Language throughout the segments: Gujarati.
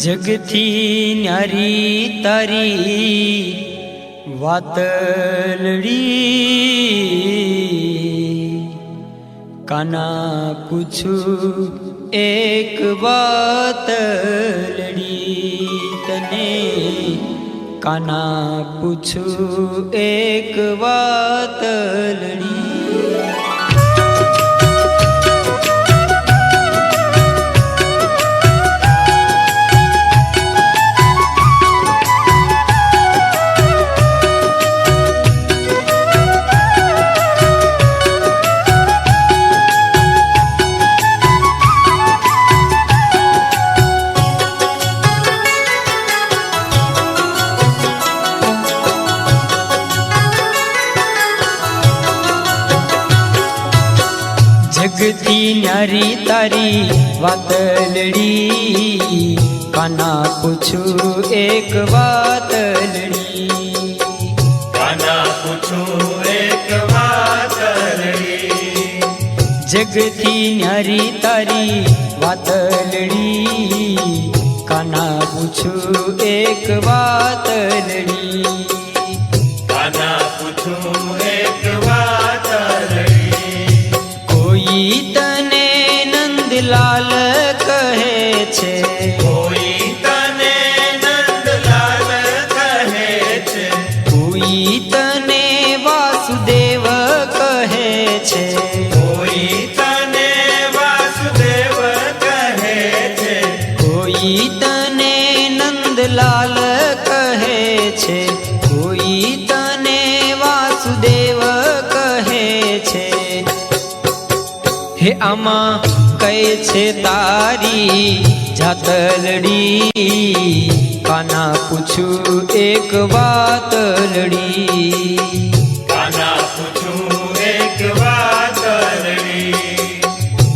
જગથી ન્યારી તારી વાતલડી કાના પૂછું એક વાતલડી તને કાના પૂછું એક વાતલડી જગતી ન્યારી તારી વાતલડી કાના પૂછું એક વાતલડી કાના પૂછું એક વાતલડી જગતી ન્યારી તારી વાતલડી કાના પૂછું એક વાતલડી કાના પૂછું એક વાતલડી તને નંદલાલ કહે છે કોઈ તને નંદલાલ કહે છે કોઈ તને વાસુદેવ કહે છે કોઈ તને વાસુદેવ કહે છે કોઈ તને નંદલાલ કહે છે કોઈ તને વાસુદેવ કહે છે હે આમાં કઈ છે તારી જાતલડી કાના પૂછું એક વાતલડી કાના પૂછું એક વાતલડી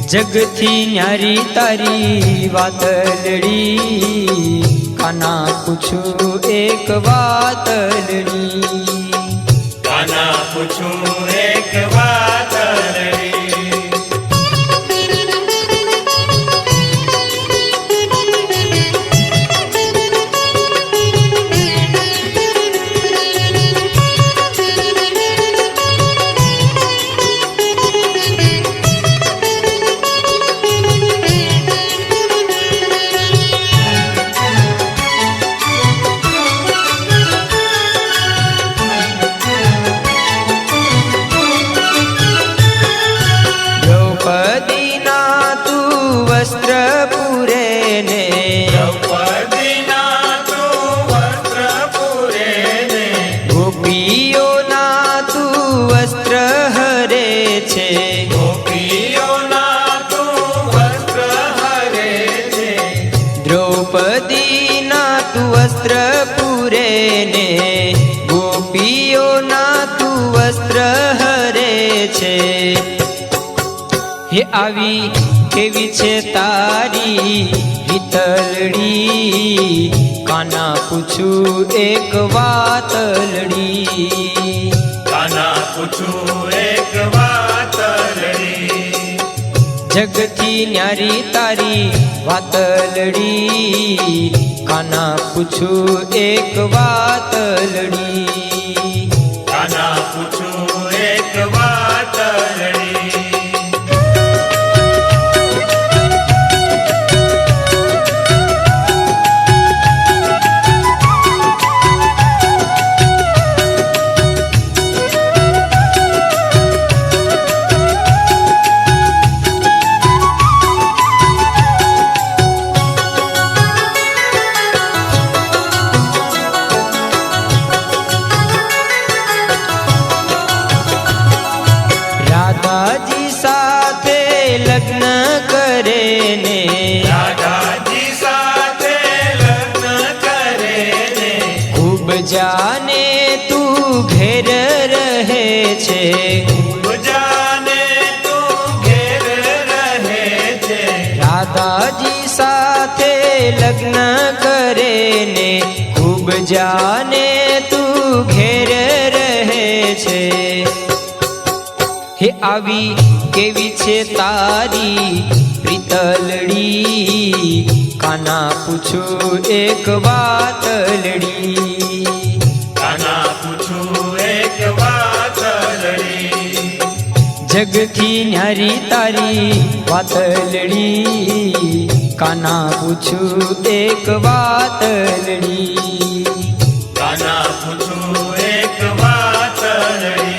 જગથી ન્યારી તારી વાતલડી કાના પૂછું એક વાતલડી કાના પૂછું એક વાતલડી વસ્ત્ર પૂરે ને દ્રૌપદીના તું વસ્ત્ર પૂરે ને ગોપીઓના તું વસ્ત્ર હરે છે ગોપીઓના તું વસ્ત્ર હરે છે દ્રૌપદીના તું વસ્ત્ર પૂરે ને ગોપીઓના તું વસ્ત્ર હરે છે હે આવી કેવી છે તારી હિતલડી કાના પૂછું એક વાતલડી કાના પૂછું એક વાતલડી જગતી ન્યારી તારી વાતલડી કાના પૂછું એક વાતલડી કાના પૂછું એક વાતલડી રાધાજી સાથે લગ્ન કરે ને રાધાજી સાથે લગ્ન કરે ને ખૂબ જાને તું ઘેર રહે છે જાને તું ઘેર રહે છે રાધાજી સાથે લગ્ન કરે ને ખૂબ જાને તું ઘેર રહે છે હે આવી કેવી છે તારી પ્રીતલડી કાના પૂછું એક વાતલડી. કાના પૂછું એક વાતલડી. જગથી ન્યારી તારી વાતલડી. કાના પૂછું એક વાતલડી. કાના પૂછું એક વાતલડી.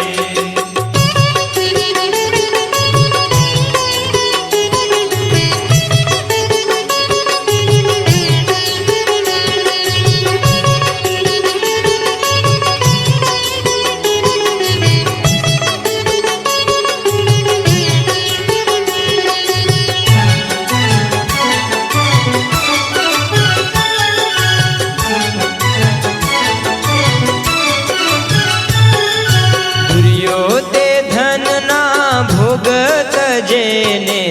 ભોગત જેને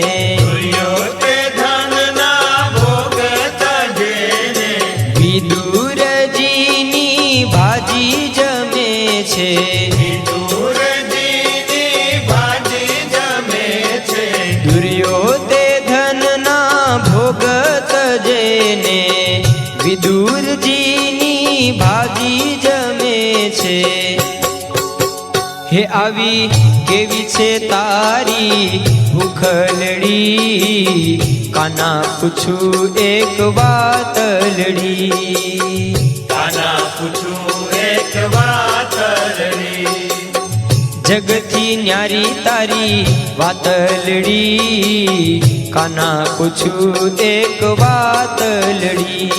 તે ધનના ભોગત જેને વિદુરજીની ભાજી જમે છે. વિદુરજીની ભાજી જમે છે. દુર્યોધનના ભોગત જેને વિદુરજીની ભાજી જમે છે. હે આવી કેવી છે તારી ભૂખલડી. કાના પૂછું એક વાતલડી. કાના પૂછું એક વાતલડી. જગથી ન્યારી તારી વાતલડી. કાના પૂછું એક વાતલડી.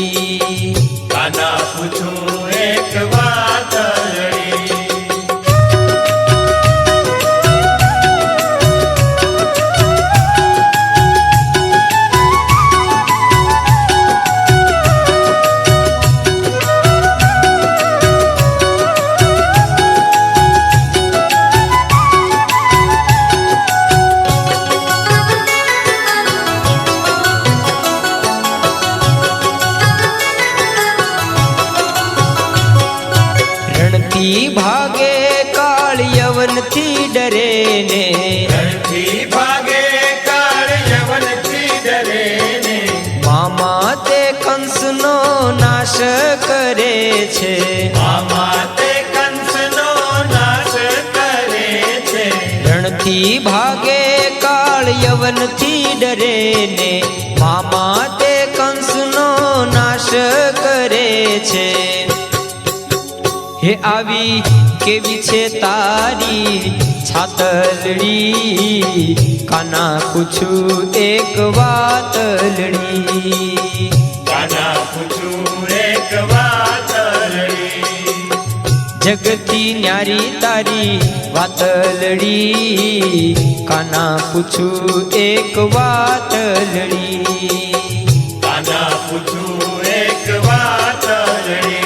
કાના પૂછું એક વાતલડી. ભાગે કાળ યવનથી ડરે ને. રણથી ભાગે કાળ યવનથી ડરે ને. મામા તે કંસનો નાશ કરે છે. મામા તે કંસનો નાશ કરે છે. રણથી ભાગે કાળ યવનથી ડરે ને. મામા તે કંસનો નાશ કરે છે. હે આવી કેવી છે તારી છાતલડી. કાના પૂછું એક વાતલડી. કાના પૂછું એક વાતલડી. જગતી ન્યારી તારી વાતલડી. કાના પૂછું એક વાતલડી. કાના પૂછું એક વાતલડી.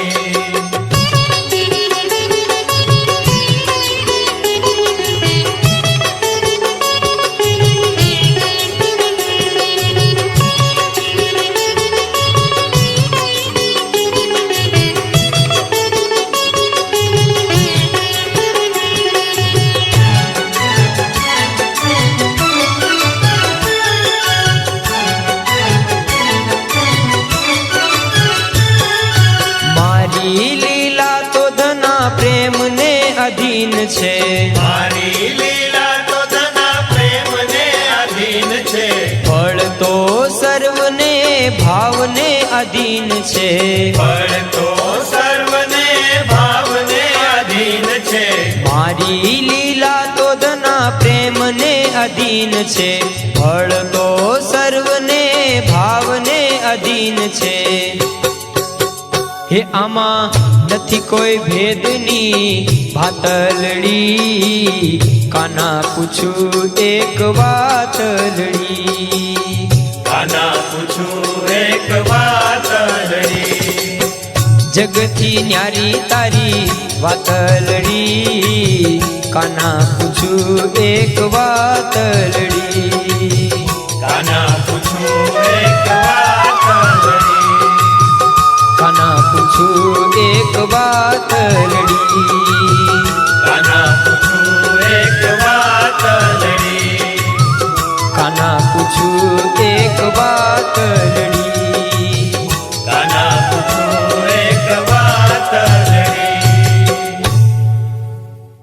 લીલા તો ધના પ્રેમને અધીન છે. મારી લીલા તો ધના પ્રેમને અધીન છે. ફળ તો સર્વને ભાવને અધીન છે. ફળ તો સર્વને ભાવને અધીન છે. મારી લીલા તો ધના પ્રેમને અધીન છે. ફળ તો સર્વને ભાવને અધીન છે. હે આમાં નથી કોઈ ભેદની ભાતલડી. કાના પૂછું એક વાતલડી. કાના પૂછું એક વાતલડી. જગથી ન્યારી તારી વાતલડી. કાના પૂછું એક વાતલડી. કાના પૂછું એક વાતલડી. કાના પૂછું એક વાતલડી. કાના પૂછું